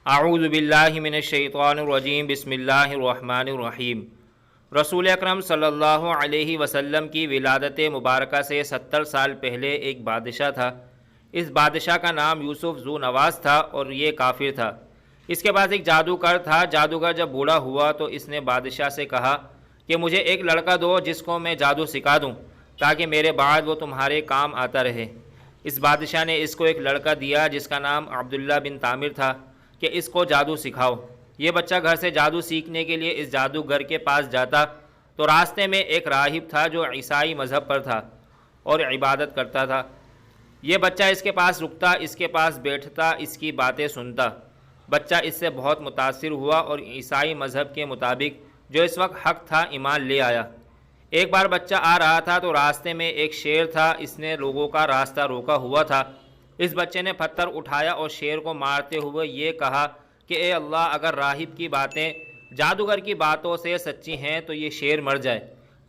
اعوذ باللہ من الشیطان الرجیم بسم اللہ الرحمن الرحیم۔ رسول اکرم صلی اللہ علیہ وسلم کی ولادت مبارکہ سے 70 سال پہلے ایک بادشاہ تھا۔ اس بادشاہ کا نام یوسف ذو نواس تھا اور یہ کافر تھا۔ اس کے پاس ایک جادوگر تھا۔ جادوگر جب بوڑھا ہوا تو اس نے بادشاہ سے کہا کہ مجھے ایک لڑکا دو جس کو میں جادو سکھا دوں تاکہ میرے بعد وہ تمہارے کام آتا رہے۔ اس بادشاہ نے اس کو ایک لڑکا دیا جس کا نام عبداللہ بن تامر تھا کہ اس کو جادو سکھاؤ۔ یہ بچہ گھر سے جادو سیکھنے کے لیے اس جادوگر کے پاس جاتا تو راستے میں ایک راہب تھا جو عیسائی مذہب پر تھا اور عبادت کرتا تھا۔ یہ بچہ اس کے پاس رکتا، اس کے پاس بیٹھتا، اس کی باتیں سنتا۔ بچہ اس سے بہت متاثر ہوا اور عیسائی مذہب کے مطابق جو اس وقت حق تھا ایمان لے آیا۔ ایک بار بچہ آ رہا تھا تو راستے میں ایک شیر تھا، اس نے لوگوں کا راستہ روکا ہوا تھا۔ اس بچے نے پتھر اٹھایا اور شیر کو مارتے ہوئے یہ کہا کہ اے اللہ، اگر راہب کی باتیں جادوگر کی باتوں سے سچی ہیں تو یہ شیر مر جائے۔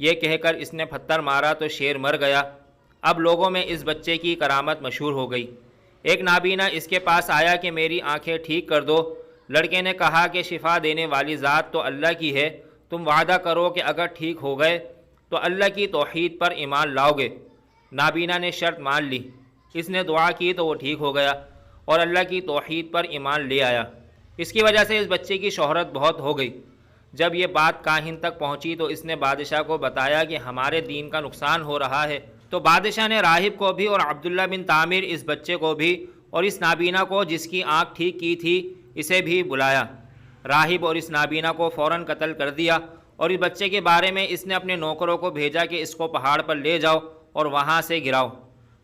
یہ کہہ کر اس نے پتھر مارا تو شیر مر گیا۔ اب لوگوں میں اس بچے کی کرامت مشہور ہو گئی۔ ایک نابینا اس کے پاس آیا کہ میری آنکھیں ٹھیک کر دو۔ لڑکے نے کہا کہ شفا دینے والی ذات تو اللہ کی ہے، تم وعدہ کرو کہ اگر ٹھیک ہو گئے تو اللہ کی توحید پر ایمان لاؤ گے۔ نابینا نے شرط مان لی۔ اس نے دعا کی تو وہ ٹھیک ہو گیا اور اللہ کی توحید پر ایمان لے آیا۔ اس کی وجہ سے اس بچے کی شہرت بہت ہو گئی۔ جب یہ بات کاہن تک پہنچی تو اس نے بادشاہ کو بتایا کہ ہمارے دین کا نقصان ہو رہا ہے۔ تو بادشاہ نے راہب کو بھی اور عبداللہ بن تامر اس بچے کو بھی اور اس نابینا کو جس کی آنکھ ٹھیک کی تھی اسے بھی بلایا۔ راہب اور اس نابینا کو فوراً قتل کر دیا اور اس بچے کے بارے میں اس نے اپنے نوکروں کو بھیجا کہ اس کو پہاڑ پر لے جاؤ اور وہاں سے گراؤ۔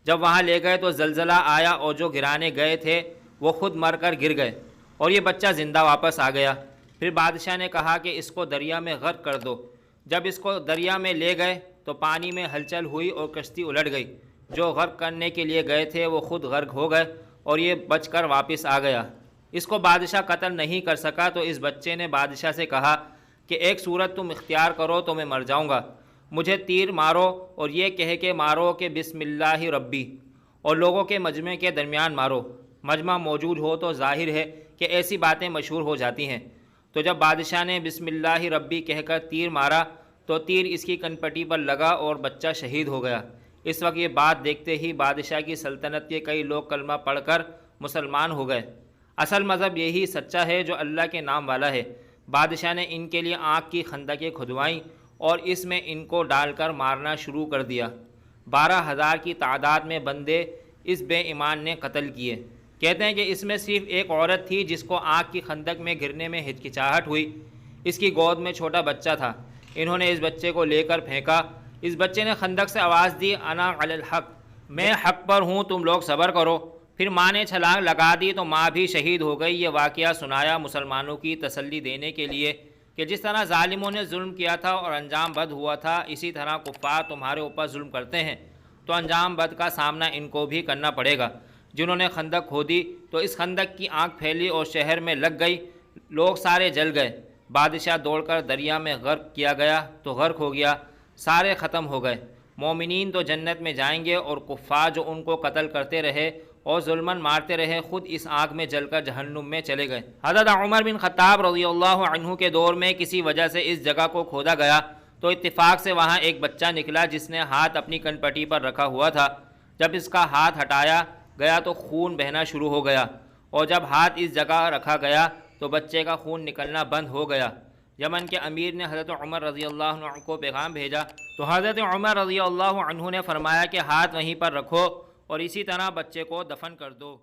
جب وہاں لے گئے تو زلزلہ آیا اور جو گرانے گئے تھے وہ خود مر کر گر گئے اور یہ بچہ زندہ واپس آ گیا۔ پھر بادشاہ نے کہا کہ اس کو دریا میں غرق کر دو۔ جب اس کو دریا میں لے گئے تو پانی میں ہلچل ہوئی اور کشتی الٹ گئی۔ جو غرق کرنے کے لیے گئے تھے وہ خود غرق ہو گئے اور یہ بچ کر واپس آ گیا۔ اس کو بادشاہ قتل نہیں کر سکا تو اس بچے نے بادشاہ سے کہا کہ ایک صورت تم اختیار کرو تو میں مر جاؤں گا، مجھے تیر مارو اور یہ کہہ کے مارو کہ بسم اللہ ربی، اور لوگوں کے مجمع کے درمیان مارو۔ مجمع موجود ہو تو ظاہر ہے کہ ایسی باتیں مشہور ہو جاتی ہیں۔ تو جب بادشاہ نے بسم اللہ ربی کہہ کر تیر مارا تو تیر اس کی کنپٹی پر لگا اور بچہ شہید ہو گیا۔ اس وقت یہ بات دیکھتے ہی بادشاہ کی سلطنت کے کئی لوگ کلمہ پڑھ کر مسلمان ہو گئے۔ اصل مذہب یہی سچا ہے جو اللہ کے نام والا ہے۔ بادشاہ نے ان کے لیے آنکھ کی خندقیں کھدوائیں اور اس میں ان کو ڈال کر مارنا شروع کر دیا۔ 12,000 کی تعداد میں بندے اس بے ایمان نے قتل کیے۔ کہتے ہیں کہ اس میں صرف ایک عورت تھی جس کو آنکھ کی خندق میں گرنے میں ہچکچاہٹ ہوئی۔ اس کی گود میں چھوٹا بچہ تھا۔ انہوں نے اس بچے کو لے کر پھینکا۔ اس بچے نے خندق سے آواز دی، انا علی الحق، میں حق پر ہوں، تم لوگ صبر کرو۔ پھر ماں نے چھلانگ لگا دی تو ماں بھی شہید ہو گئی۔ یہ واقعہ سنایا مسلمانوں کی تسلی دینے کے لیے کہ جس طرح ظالموں نے ظلم کیا تھا اور انجام بد ہوا تھا، اسی طرح کفار تمہارے اوپر ظلم کرتے ہیں تو انجام بد کا سامنا ان کو بھی کرنا پڑے گا۔ جنہوں نے خندق کھودی تو اس خندق کی آنکھ پھیلی اور شہر میں لگ گئی، لوگ سارے جل گئے۔ بادشاہ دوڑ کر دریا میں غرق کیا گیا تو غرق ہو گیا، سارے ختم ہو گئے۔ مومنین تو جنت میں جائیں گے اور کفار جو ان کو قتل کرتے رہے اور ظلماً مارتے رہے خود اس آگ میں جل کر جہنم میں چلے گئے۔ حضرت عمر بن خطاب رضی اللہ عنہ کے دور میں کسی وجہ سے اس جگہ کو کھودا گیا تو اتفاق سے وہاں ایک بچہ نکلا جس نے ہاتھ اپنی کنپٹی پر رکھا ہوا تھا۔ جب اس کا ہاتھ ہٹایا گیا تو خون بہنا شروع ہو گیا، اور جب ہاتھ اس جگہ رکھا گیا تو بچے کا خون نکلنا بند ہو گیا۔ یمن کے امیر نے حضرت عمر رضی اللہ عنہ کو پیغام بھیجا تو حضرت عمر رضی اللہ عنہ نے فرمایا کہ ہاتھ وہیں پر رکھو اور اسی طرح بچے کو دفن کر دو۔